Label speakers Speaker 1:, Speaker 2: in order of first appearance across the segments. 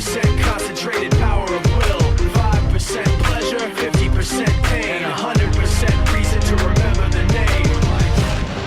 Speaker 1: 5% concentrated power of will, 5% pleasure, 50% pain, and 100% reason to remember the name.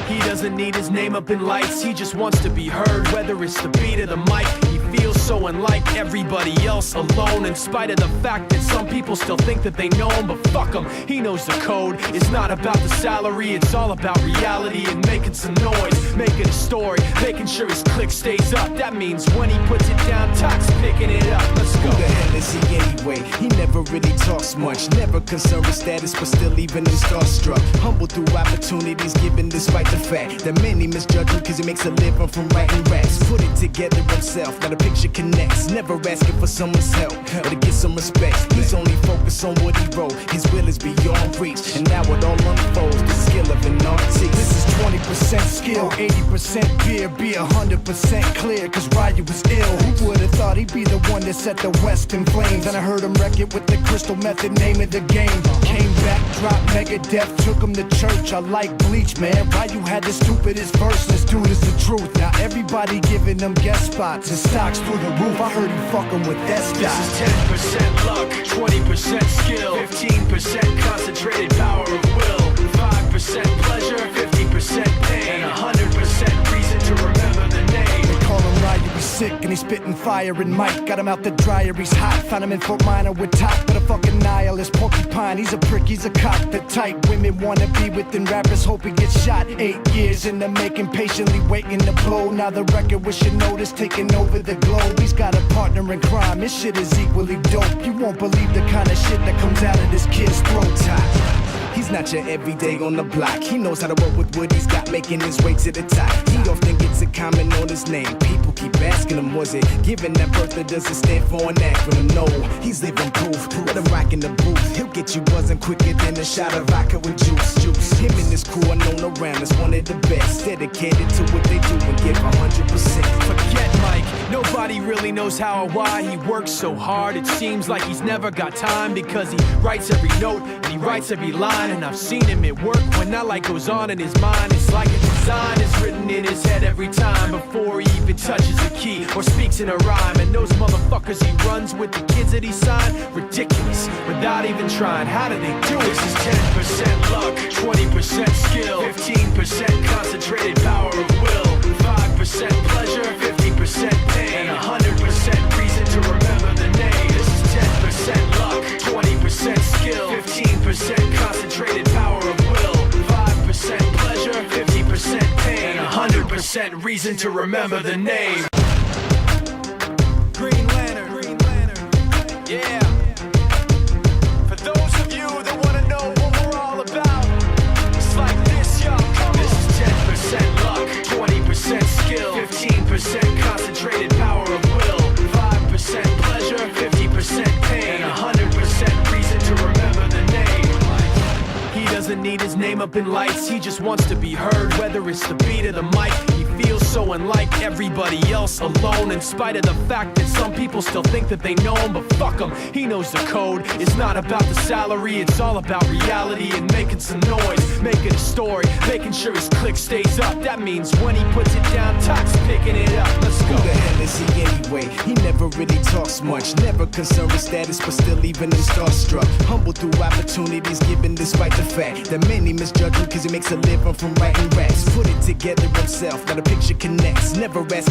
Speaker 1: He doesn't need his name up in lights, he just wants to be heard, whether it's the beat or the mic. He feels so unlike everybody else, alone, in spite of the fact that some people still think that they know him, but fuck him, he knows the code. It's not about the salary, it's all about reality and making some noise, making a story, making sure his click stays up. That means when he puts it down, Tox picking it up. Let's go.
Speaker 2: Who the hell is he anyway? He never really talks much, never concerned with status, but still even him starstruck. Humble through opportunities given despite the fact that many misjudge him cause he makes a living from writing raps. Put it together himself, now the picture connects, never asking for someone's help or to get some respect. He's only focused on what he wrote, his will is beyond reach, and now it all unfolds, the skill of an artist.
Speaker 3: This is 20% skill, 80% fear, be 100% clear, cause Ryu was ill. Who would've thought he'd be the one that set the West in flames? And I heard him wreck it with the crystal method, name of the game. Came back, dropped Megadeth, took him to church. I like Bleach, man. Ryu had the stupidest verse, this dude is the truth. Now everybody giving them guest spots and stocks through the roof. I heard he fucking with that stock.
Speaker 1: This is 10% luck, 20% skill, 15% concentrated power of will, 5% pleasure, 50% pain, and 100% reason to remember the name.
Speaker 3: They call him Ryu, he's sick and he's spitting fire and Mike got him out the dryer, he's hot. Found him in Fort Minor with top, but a fucking nihilist porcupine. He's a prick, he's a cock, the type women wanna be within. Rappers hope he gets shot. 8 years in the making, patiently waiting to blow. Now the record with your notice taking over the globe. He's got a partner in crime, his shit is equally dope. You won't believe the kind of shit that comes out of this kid's throat.
Speaker 2: He's not your everyday on the block. He knows how to work with what he's got, making his way to the top. He often gets a comment on his name. People keep asking him, was it given that birth or does it stand for an acronym? No, he's living proof. Let him rock in the booth. He'll get you buzzing quicker than a shot of vodka with juice. Him and his crew are known around as one of the best, dedicated to what they do and give 100%.
Speaker 1: Forget Mike, nobody really knows how or why he works so hard. It seems like he's never got time because he writes every note and he writes every line. And I've seen him at work when that light goes on in his mind. It's like a design is written in his head every time before he even touches a key or speaks in a rhyme. And those motherfuckers he runs with, the kids that he signed, ridiculous, without even trying. How do they do it? This is 10% luck, 20% skill, 15% concentrated power of will, 5% pleasure, 50% pain, and 100% reason to remember the name. This is 10% luck, 20% skill, 15% concentrated power of will, 5% pleasure, 50% pain, and 100% reason to remember the name. Green Lantern, yeah. For those of you that want to know what we're all about, it's like this, y'all. This is 10% luck, 20% skill, 15% concentrated power of will, 5% pleasure, 50% pain, and 100% reason to remember the name. He doesn't need his name up in lights, he just wants to be heard, whether it's the beat or the mic. He feels so unlike everybody else, alone, in spite of the fact that some people still think that they know him, but fuck him, he knows the code. It's not about the salary, it's all about reality and making some noise, making a story, making sure his click stays up. That means when he puts it down, Tox picking it up. Let's go.
Speaker 2: Who the hell is he anyway? He never really talks much, never concerned with status, but still even him starstruck. Humble through opportunities given despite the fact that many misjudge him cause he makes a living from writing raps. Put it together himself, now the picture connects, never asking